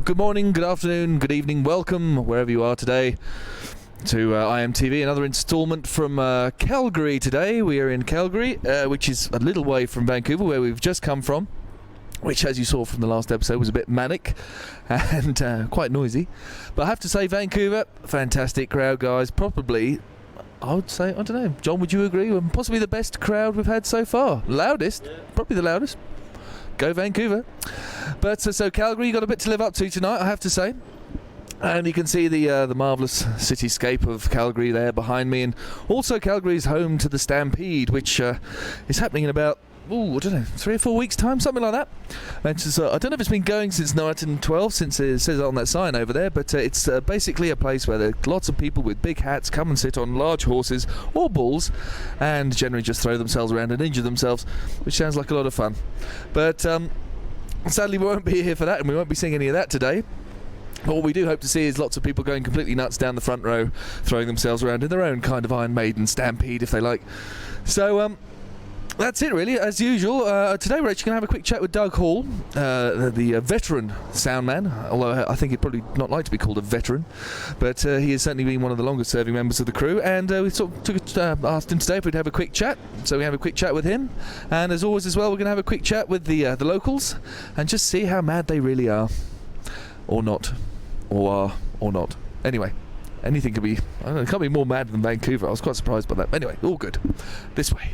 Good morning, good afternoon, good evening, welcome wherever you are today to IMTV, another instalment from Calgary today. We are in Calgary, which is a little way from Vancouver, where we've just come from, which, as you saw from the last episode, was a bit manic and quite noisy. But I have to say, Vancouver, fantastic crowd, guys. Probably, I would say, I don't know, John, would you agree? Possibly the best crowd we've had so far. Loudest, probably the loudest. Go Vancouver. But so Calgary, you got a bit to live up to tonight, I have to say. And you can see the marvellous cityscape of Calgary there behind me. And also Calgary is home to the Stampede, which is happening in about, I don't know, 3 or 4 weeks' time, something like that. And so, I don't know if it's been going since 1912, since it says it on that sign over there, but it's basically a place where there are lots of people with big hats come and sit on large horses or bulls and generally just throw themselves around and injure themselves, which sounds like a lot of fun. But sadly we won't be here for that, and we won't be seeing any of that today. But what we do hope to see is lots of people going completely nuts down the front row, throwing themselves around in their own kind of Iron Maiden stampede, if they like. So, that's it really, as usual. Today we're actually going to have a quick chat with Doug Hall, the veteran sound man, although I think he'd probably not like to be called a veteran, but he has certainly been one of the longest serving members of the crew, and we sort of asked him today if we'd have a quick chat, so we have a quick chat with him, and as always as well, we're going to have a quick chat with the locals, and just see how mad they really are, or not, or not. Anyway, anything could be, I don't know, it can't be more mad than Vancouver. I was quite surprised by that. Anyway, all good. This way.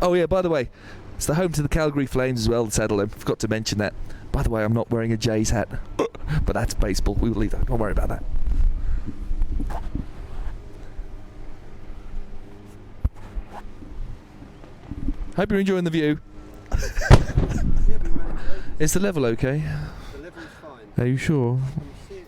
Oh yeah, by the way, it's the home to the Calgary Flames as well, the Saddledome. Forgot to mention that. By the way, I'm not wearing a Jays hat, but that's baseball. We will leave that. Don't worry about that. Hope you're enjoying the view. Is the level okay? The level's fine. Are you sure? Can you see it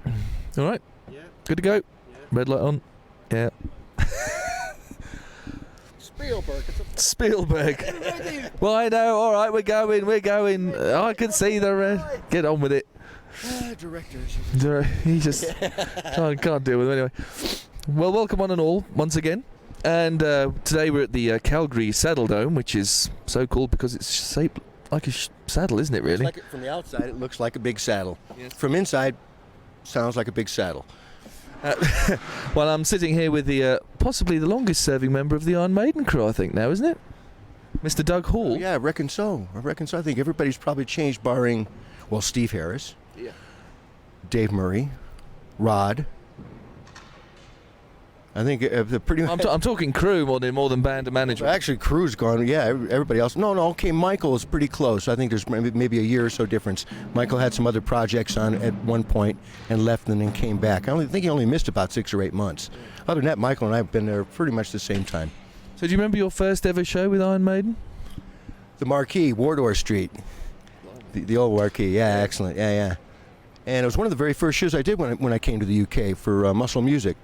here? All right. Yeah. Good to go. Yeah. Red light on. Yeah. Spielberg. Well, I know. All right, we're going. I can see the red. Get on with it. Directors. He just can't deal with it anyway. Well, welcome one and all once again. And today we're at the Calgary Saddledome, which is so cool because it's shaped like a saddle, isn't it? Really? From the outside, it looks like a big saddle. Yes. From inside, sounds like a big saddle. Well, I'm sitting here with the possibly the longest serving member of the Iron Maiden crew, I think now, isn't it? Mr. Doug Hall. Yeah, I reckon so. I think everybody's probably changed, barring, well, Steve Harris, Dave Murray, Rod. I think pretty much. I'm talking crew more than band and management. Actually, crew's gone. Yeah, everybody else. No. Okay, Michael is pretty close. I think there's maybe a year or so difference. Michael had some other projects on at one point and left and then came back. I think he only missed about 6 or 8 months. Other than that, Michael and I have been there pretty much the same time. So do you remember your first ever show with Iron Maiden? The Marquee, Wardour Street. The old Marquee. Yeah, excellent. Yeah. And it was one of the very first shows I did when I came to the UK for Muscle Music.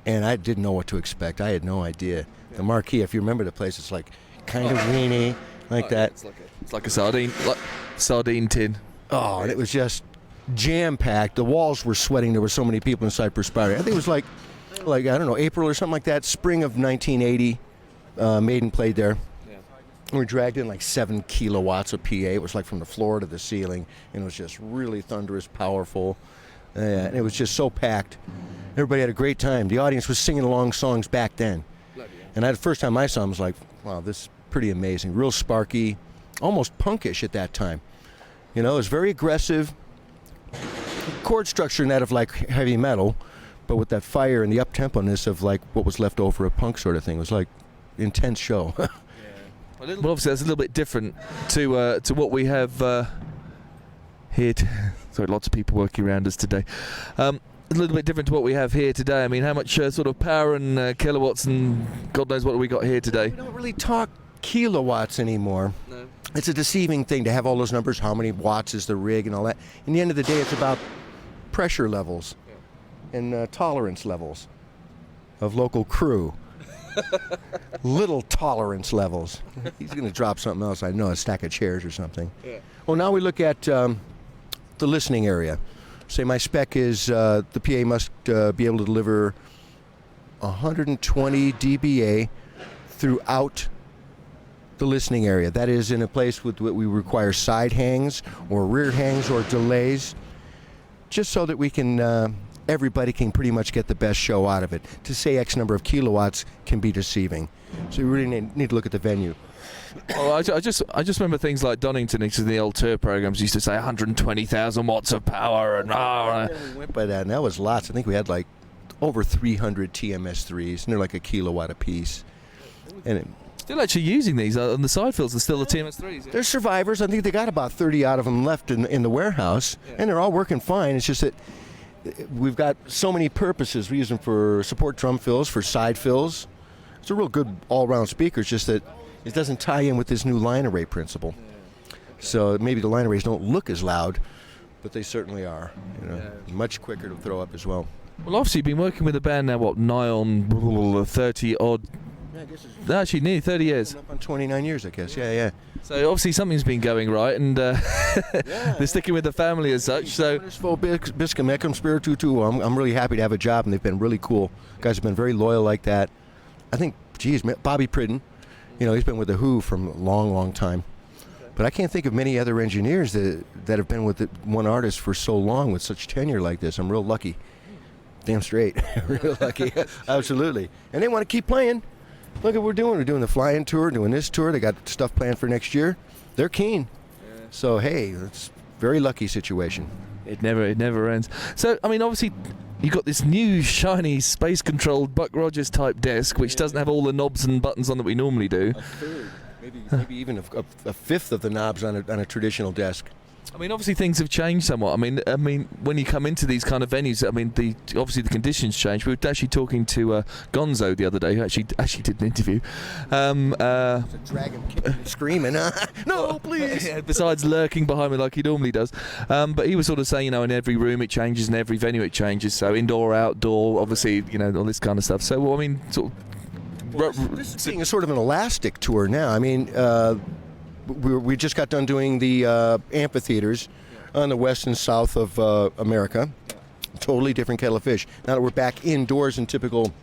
And I didn't know what to expect. I had no idea. The Marquee, if you remember the place, it's like kind of weeny, like that. It's like a sardine tin. Oh, and it was just jam-packed. The walls were sweating. There were so many people inside perspiring. I think it was like I don't know, April or something like that, spring of 1980. Maiden played there. Yeah. We dragged in like 7 kilowatts of PA. It was like from the floor to the ceiling, and it was just really thunderous, powerful. And it was just so packed. Everybody had a great time. The audience was singing along songs back then. And the first time I saw them, I was like, wow, this is pretty amazing. Real sparky, almost punkish at that time. You know, it was very aggressive. Chord structure in that of like heavy metal, but with that fire and the up-tempo-ness of like what was left over of punk sort of thing. It was like intense show. Well, obviously that's a little bit different to what we have here. Sorry, lots of people working around us today. A little bit different to what we have here today. I mean, how much sort of power and kilowatts and God knows what we got here today? We don't really talk kilowatts anymore. No. It's a deceiving thing to have all those numbers, how many watts is the rig and all that. In the end of the day, it's about pressure levels and tolerance levels of local crew. Little tolerance levels. He's going to drop something else, I know, a stack of chairs or something. Yeah. Well, now we look at the listening area. Say my spec is the PA must be able to deliver 120 dBA throughout the listening area. That is in a place with what we require side hangs or rear hangs or delays, just so that we can, everybody can pretty much get the best show out of it. To say X number of kilowatts can be deceiving. So you really need to look at the venue. Well, I just remember things like Donington in the old tour programs used to say 120,000 watts of power and We went by that, and that was lots. I think we had like over 300 TMS3s, and they're like a kilowatt apiece. And still actually using these on the side fields. They're still the TMS3s. Yeah? they're survivors. I think they got about 30 out of them left in the warehouse, and they're all working fine. It's just that we've got so many purposes. We use them for support drum fills, for side fills. It's a real good all-round speaker. It's just that it doesn't tie in with this new line array principle. So maybe the line arrays don't look as loud, but they certainly are. Much quicker to throw up as well. Well, obviously you've been working with the band now, nigh on 30 odd. Yeah, I guess it's Actually, nearly 30 years. up on 29 years, I guess. Yeah. So obviously something's been going right, and they're sticking with the family as such. So I'm really happy to have a job, and they've been really cool. Guys have been very loyal like that. I think, Bobby Pridden, he's been with The Who for a long, long time. But I can't think of many other engineers that have been with one artist for so long with such tenure like this. I'm real lucky. Damn straight. Real lucky. Absolutely. And they want to keep playing. Look at what we're doing. We're doing the flying tour, doing this tour. They got stuff planned for next year. They're keen. Yeah. So, hey, it's a very lucky situation. It never ends. So, I mean, obviously, you got this new, shiny, space-controlled Buck Rogers type desk, which doesn't have all the knobs and buttons on that we normally do. A third, maybe even a fifth of the knobs on a traditional desk. I mean, obviously things have changed somewhat. I mean, when you come into these kind of venues, I mean, obviously the conditions change. We were actually talking to Gonzo the other day, who actually did an interview. A dragon kicking and screaming, no, please. Yeah, besides lurking behind me like he normally does. But he was sort of saying, in every room it changes, in every venue it changes. So indoor, outdoor, obviously, all this kind of stuff. So, well, I mean, sort of. This is being a sort of an elastic tour now. I mean, we just got done doing the amphitheaters on the west and south of America. Totally different kettle of fish. Now that we're back indoors in typical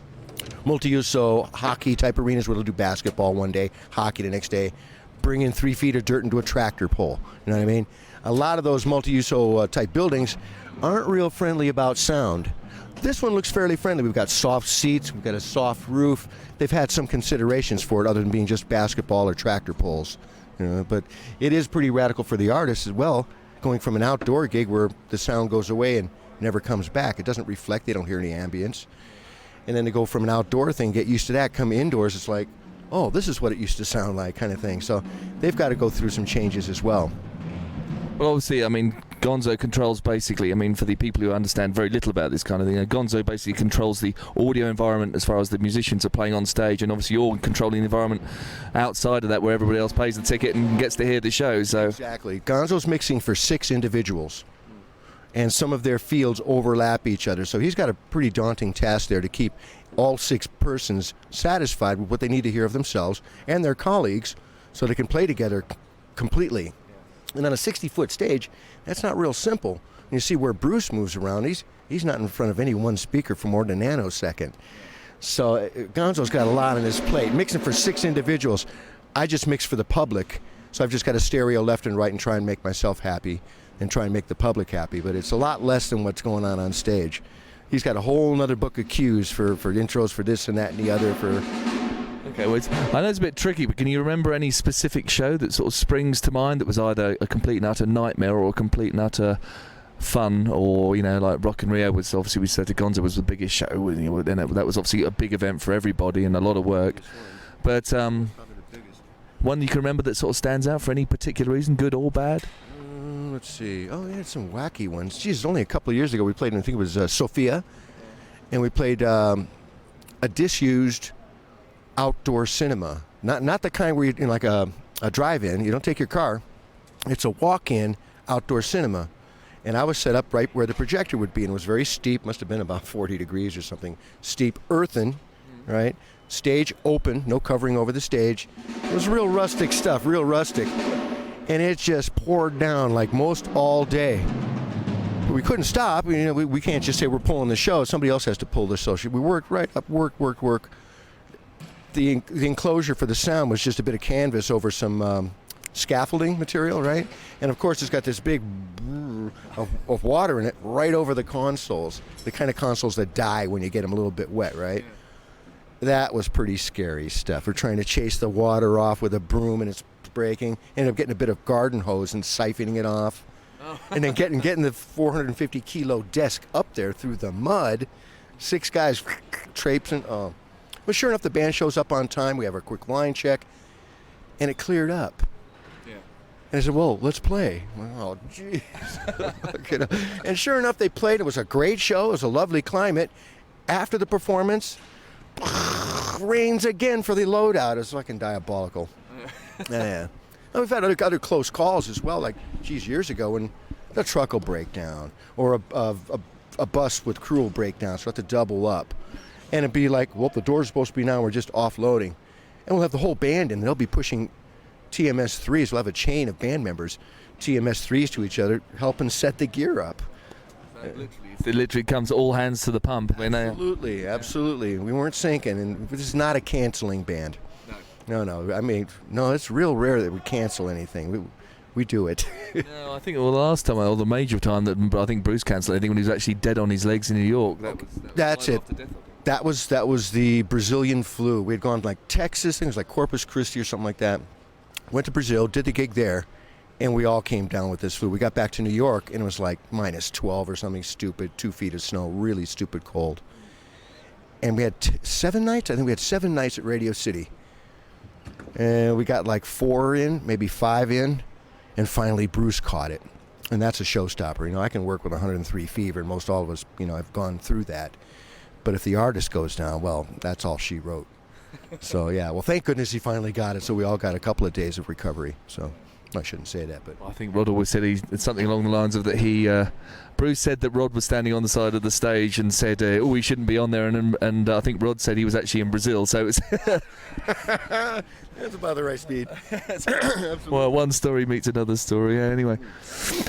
multi-use hockey type arenas where they'll do basketball one day, hockey the next day, bring in 3 feet of dirt into a tractor pull. You know what I mean? A lot of those multi-use type buildings aren't real friendly about sound. This one looks fairly friendly. We've got soft seats, we've got a soft roof. They've had some considerations for it other than being just basketball or tractor pulls. But it is pretty radical for the artists as well, going from an outdoor gig where the sound goes away and never comes back. It doesn't reflect, they don't hear any ambience. And then to go from an outdoor thing, get used to that, come indoors, it's like, oh, this is what it used to sound like, kind of thing. So they've got to go through some changes as well. Well, obviously, I mean, Gonzo controls basically, for the people who understand very little about this kind of thing, Gonzo basically controls the audio environment as far as the musicians are playing on stage, and obviously you're controlling the environment outside of that where everybody else pays the ticket and gets to hear the show. So exactly. Gonzo's mixing for 6 individuals, and some of their fields overlap each other. So he's got a pretty daunting task there to keep all 6 persons satisfied with what they need to hear of themselves and their colleagues so they can play together completely. And on a 60-foot stage, that's not real simple. You see where Bruce moves around, he's not in front of any one speaker for more than a nanosecond. So Gonzo's got a lot on his plate. Mixing for 6 individuals. I just mix for the public, so I've just got a stereo left and right and try and make myself happy and try and make the public happy. But it's a lot less than what's going on stage. He's got a whole other book of cues for intros for this and that and the other for... Okay, well, I know it's a bit tricky, but can you remember any specific show that sort of springs to mind that was either a complete and utter nightmare or a complete and utter fun, or like Rock in Rio was obviously, we said Gonzo was the biggest show, and that was obviously a big event for everybody and a lot of work. But one you can remember that sort of stands out for any particular reason, good or bad? Let's see. Oh, they had some wacky ones. Geez, only a couple of years ago we played, I think it was Sofia, and we played a disused outdoor cinema, not the kind where you're in like a drive-in. You don't take your car. It's a walk-in outdoor cinema, and I was set up right where the projector would be, and it was very steep. Must have been about 40 degrees or something. Steep, earthen, right? Stage open, no covering over the stage. It was real rustic stuff, real rustic, and it just poured down like most all day. But we couldn't stop. We can't just say we're pulling the show. Somebody else has to pull the show. We worked right up, work. the enclosure for the sound was just a bit of canvas over some scaffolding material, right? And of course, it's got this big of water in it right over the consoles, the kind of consoles that die when you get them a little bit wet, right? That was pretty scary stuff. We're trying to chase the water off with a broom and it's breaking. Ended up getting a bit of garden hose and siphoning it off. And then getting the 450 kilo desk up there through the mud. 6 guys traipsing. Oh. But sure enough, the band shows up on time. We have our quick line check. And it cleared up. Yeah. And I said, well, let's play. Oh, jeez. And sure enough, they played. It was a great show. It was a lovely climate. After the performance, rains again for the loadout. It was fucking diabolical. Yeah. And we've had other close calls as well, like, geez, years ago when the truck will break down or a bus with crew will break down, so we have to double up. And it'd be like, well, the door's supposed to be now, we're just offloading. And we'll have the whole band in. They'll be pushing TMS-3s. We'll have a chain of band members, TMS-3s to each other, helping set the gear up. It literally comes all hands to the pump. Absolutely, absolutely. We weren't sinking, and this is not a canceling band. No. I mean, no, it's real rare that we cancel anything. We do it. No, I think the last time, or the major time that I think Bruce cancelled anything when he was actually dead on his legs in New York. That's it. That was the Brazilian flu. We had gone like Texas, things like Corpus Christi or something like that. Went to Brazil, did the gig there, and we all came down with this flu. We got back to New York, and it was like minus 12 or something stupid, 2 feet of snow, really stupid cold. And we had 7 nights. I think we had 7 nights at Radio City. And we got like 4 in, maybe 5 in, and finally Bruce caught it. And that's a showstopper. You know, I can work with 103 fever, and most all of us, you know, have gone through that. But if the artist goes down, well, that's all she wrote. So, yeah, well, thank goodness he finally got it, so we all got a couple of days of recovery. So I shouldn't say that, but... I think Rod always said it's something along the lines of that he... Bruce said that Rod was standing on the side of the stage and said, oh, he shouldn't be on there, and I think Rod said he was actually in Brazil, so it's... That's about the right speed. Well, one story meets another story, yeah, anyway.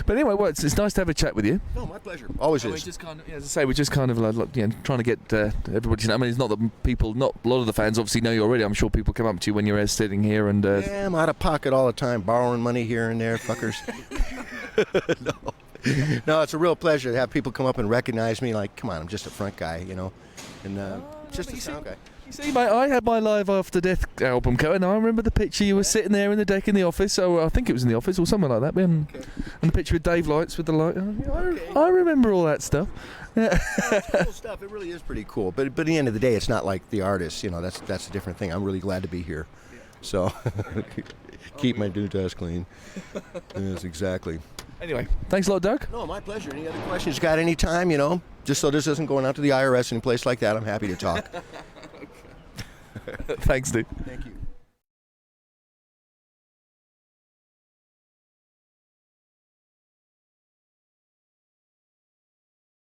But anyway, well, it's nice to have a chat with you. No, my pleasure. Always is. We just kind of, as I say, we're just kind of like, you know, trying to get everybody to know. I mean, it's not that people, not a lot of the fans obviously know you already. I'm sure people come up to you when you're sitting here and... Yeah, I'm out of pocket all the time, borrowing money here and there, fuckers. No, it's a real pleasure to have people come up and recognize me. Like, come on, I'm just a front guy, you know, and just a sound guy. You see, mate, I had my Live After Death album cover, and I remember the picture you were sitting there in the deck in the office. So I think it was in the office or something like that. And the picture with Dave Lights with the light. I remember all that stuff. Yeah, it's cool stuff. It really is pretty cool. But at the end of the day, it's not like the artist. You know, that's a different thing. I'm really glad to be here. So keep my new desk clean. Yes, exactly. Anyway, thanks a lot, Doug. No, my pleasure. Any other questions you got any time, you know? Just so this isn't going out to the IRS in a place like that, I'm happy to talk. Thanks, dude. Thank you.